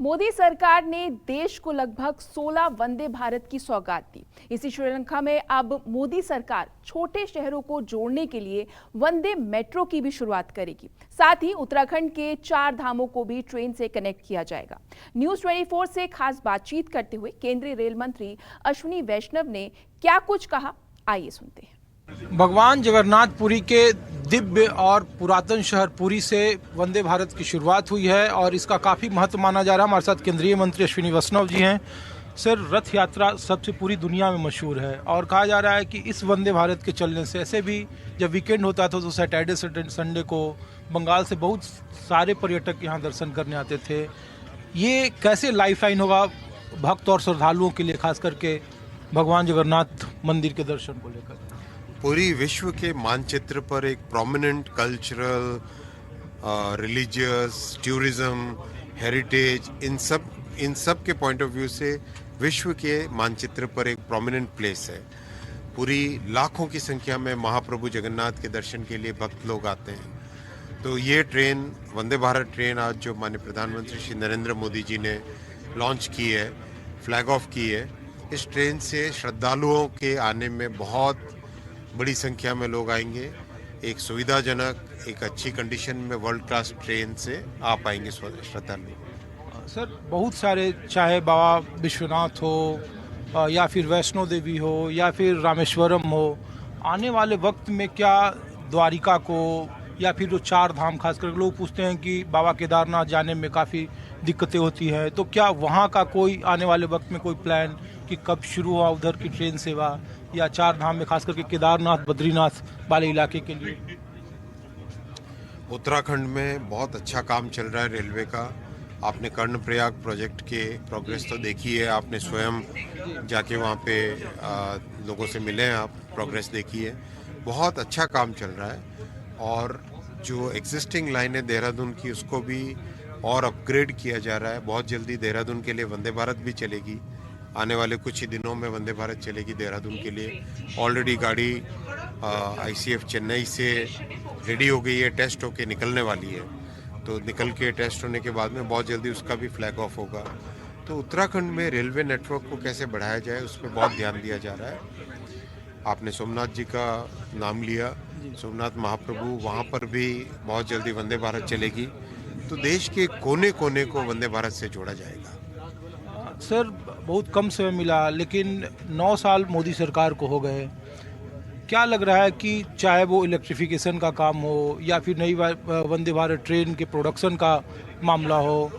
मोदी सरकार ने देश को लगभग 16 वंदे भारत की सौगात दी। इसी श्रीलंका में अब मोदी सरकार छोटे शहरों को जोड़ने के लिए वंदे मेट्रो की भी शुरुआत करेगी। साथ ही उत्तराखंड के 4 धामों को भी ट्रेन से कनेक्ट किया जाएगा। न्यूज़ 24 से खास बातचीत करते हुए केंद्रीय रेल मंत्री अश्विनी वैष्णव ने क्या कुछ कहा, आइए सुनते हैं। भगवान जगन्नाथ पुरी के दिव्य और पुरातन शहर पुरी से वंदे भारत की शुरुआत हुई है और इसका काफ़ी महत्व माना जा रहा है। हमारे साथ केंद्रीय मंत्री अश्विनी वैष्णव जी हैं। सर, रथ यात्रा सबसे पूरी दुनिया में मशहूर है और कहा जा रहा है कि इस वंदे भारत के चलने से ऐसे भी जब वीकेंड होता था तो सैटरडे संडे को बंगाल से बहुत सारे पर्यटक यहाँ दर्शन करने आते थे। ये कैसे लाइफलाइन होगा भक्त और श्रद्धालुओं के लिए, खास करके भगवान जगन्नाथ मंदिर के दर्शन को लेकर? पूरी विश्व के मानचित्र पर एक prominent cultural, religious, tourism, heritage, इन सब के पॉइंट ऑफ व्यू से विश्व के मानचित्र पर एक प्रोमिनेंट प्लेस है। पूरी लाखों की संख्या में महाप्रभु जगन्नाथ के दर्शन के लिए भक्त लोग आते हैं। तो ये ट्रेन, वंदे भारत ट्रेन, आज जो माननीय प्रधानमंत्री श्री नरेंद्र मोदी जी ने लॉन्च की है, फ्लैग ऑफ की है, इस ट्रेन से श्रद्धालुओं के आने में बहुत बड़ी संख्या में लोग आएंगे। एक सुविधाजनक, एक अच्छी कंडीशन में वर्ल्ड क्लास ट्रेन से आ पाएंगे श्रद्धालु। सर, बहुत सारे, चाहे बाबा विश्वनाथ हो या फिर वैष्णो देवी हो या फिर रामेश्वरम हो, आने वाले वक्त में क्या द्वारिका को या फिर जो 4 धाम, खासकर लोग पूछते हैं कि बाबा केदारनाथ जाने में काफ़ी दिक्कतें होती हैं, तो क्या वहाँ का कोई आने वाले वक्त में कोई प्लान कि कब शुरू हुआ उधर की ट्रेन सेवा या 4 धाम में, खास करके केदारनाथ बद्रीनाथ वाले इलाके के लिए? उत्तराखंड में बहुत अच्छा काम चल रहा है रेलवे का। आपने कर्णप्रयाग प्रोजेक्ट के प्रोग्रेस तो देखी है, आपने स्वयं जाके वहाँ पे लोगों से मिले हैं, आप प्रोग्रेस देखी है। बहुत अच्छा काम चल रहा है और जो एग्जिस्टिंग लाइन है देहरादून की, उसको भी और अपग्रेड किया जा रहा है। बहुत जल्दी देहरादून के लिए वंदे भारत भी चलेगी। आने वाले कुछ ही दिनों में वंदे भारत चलेगी देहरादून के लिए। ऑलरेडी गाड़ी ICF चेन्नई से रेडी हो गई है, टेस्ट होके निकलने वाली है। तो निकल के टेस्ट होने के बाद में बहुत जल्दी उसका भी फ्लैग ऑफ होगा। तो उत्तराखंड में रेलवे नेटवर्क को कैसे बढ़ाया जाए, उस पर बहुत ध्यान दिया जा रहा है। आपने सोमनाथ जी का नाम लिया, सोमनाथ महाप्रभु, वहाँ पर भी बहुत जल्दी वंदे भारत चलेगी। तो देश के कोने कोने को वंदे भारत से जोड़ा जाएगा। सर, बहुत कम समय मिला, लेकिन 9 साल मोदी सरकार को हो गए। क्या लग रहा है कि चाहे वो इलेक्ट्रिफिकेशन का काम हो या फिर नई वंदे भारत ट्रेन के प्रोडक्शन का मामला हो,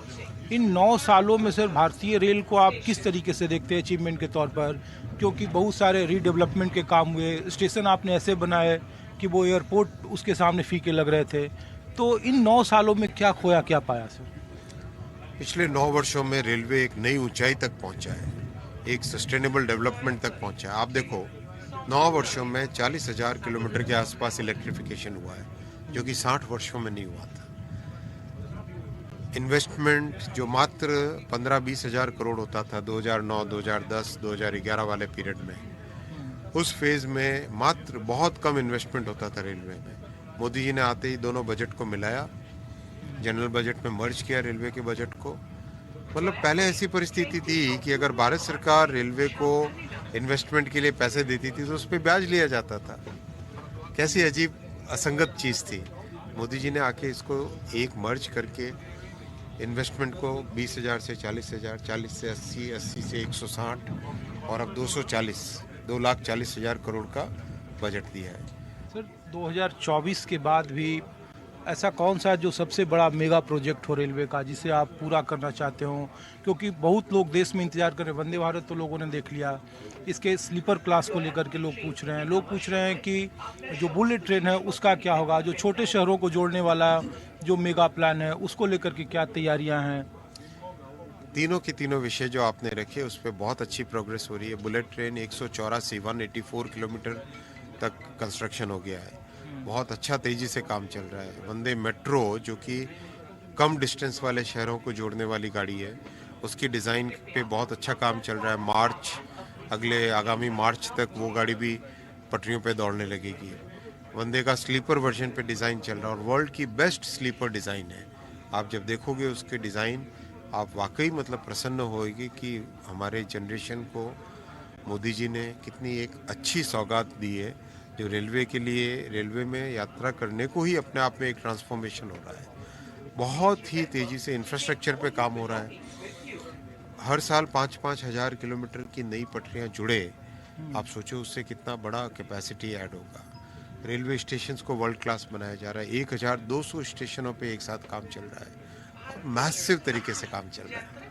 इन 9 सालों में सर भारतीय रेल को आप किस तरीके से देखते हैं अचीवमेंट के तौर पर? क्योंकि बहुत सारे रीडेवलपमेंट के काम हुए, स्टेशन आपने ऐसे बनाए कि वो एयरपोर्ट उसके सामने फीके लग रहे थे। तो इन 9 सालों में क्या खोया, क्या पाया सर? पिछले 9 वर्षों में रेलवे एक नई ऊंचाई तक पहुंचा है, एक सस्टेनेबल डेवलपमेंट तक पहुंचा है। आप देखो, 9 वर्षों में 40,000 किलोमीटर के आसपास इलेक्ट्रिफिकेशन हुआ है, जो कि 60 वर्षों में नहीं हुआ था। इन्वेस्टमेंट जो मात्र 15-20 हजार करोड़ होता था 2009, 2010, 2011 वाले पीरियड में, उस फेज में मात्र बहुत कम इन्वेस्टमेंट होता था रेलवे में। मोदी जी ने आते ही दोनों बजट को मिलाया, जनरल बजट में मर्ज किया रेलवे के बजट को। मतलब पहले ऐसी परिस्थिति थी कि अगर भारत सरकार रेलवे को इन्वेस्टमेंट के लिए पैसे देती थी तो उस पर ब्याज लिया जाता था। कैसी अजीब असंगत चीज़ थी। मोदी जी ने आके इसको एक मर्ज करके इन्वेस्टमेंट को 20,000 से 40,000, 40 से 80, 80 से 160 और अब 2,40,000 करोड़ का बजट दिया है। सर, 2024 के बाद भी ऐसा कौन सा जो सबसे बड़ा मेगा प्रोजेक्ट हो रेलवे का जिसे आप पूरा करना चाहते हो? क्योंकि बहुत लोग देश में इंतजार कर रहे हैं। वंदे भारत तो लोगों ने देख लिया, इसके स्लीपर क्लास को लेकर के लोग पूछ रहे हैं कि जो बुलेट ट्रेन है उसका क्या होगा, जो छोटे शहरों को जोड़ने वाला जो मेगा प्लान है उसको लेकर के क्या तैयारियां हैं? तीनों के तीनों विषय जो आपने रखे उस पर बहुत अच्छी प्रोग्रेस हो रही है। बुलेट ट्रेन 184 किलोमीटर तक कंस्ट्रक्शन हो गया है, बहुत अच्छा तेजी से काम चल रहा है। वंदे मेट्रो, जो कि कम डिस्टेंस वाले शहरों को जोड़ने वाली गाड़ी है, उसकी डिज़ाइन पे बहुत अच्छा काम चल रहा है। आगामी मार्च तक वो गाड़ी भी पटरियों पे दौड़ने लगेगी। वंदे का स्लीपर वर्जन पे डिज़ाइन चल रहा है और वर्ल्ड की बेस्ट स्लीपर डिज़ाइन है। आप जब देखोगे उसके डिज़ाइन, आप वाकई मतलब प्रसन्न होएगी कि हमारे जनरेशन को मोदी जी ने कितनी एक अच्छी सौगात दी है, जो रेलवे के लिए, रेलवे में यात्रा करने को ही अपने आप में एक ट्रांसफॉर्मेशन हो रहा है। बहुत ही तेज़ी से इंफ्रास्ट्रक्चर पे काम हो रहा है। हर साल 5-5 हज़ार किलोमीटर की नई पटरियां जुड़े, आप सोचो उससे कितना बड़ा कैपेसिटी ऐड होगा। रेलवे स्टेशंस को वर्ल्ड क्लास बनाया जा रहा है। 1200 स्टेशनों पे एक साथ काम चल रहा है। मैसिव तरीके से काम चल रहा है।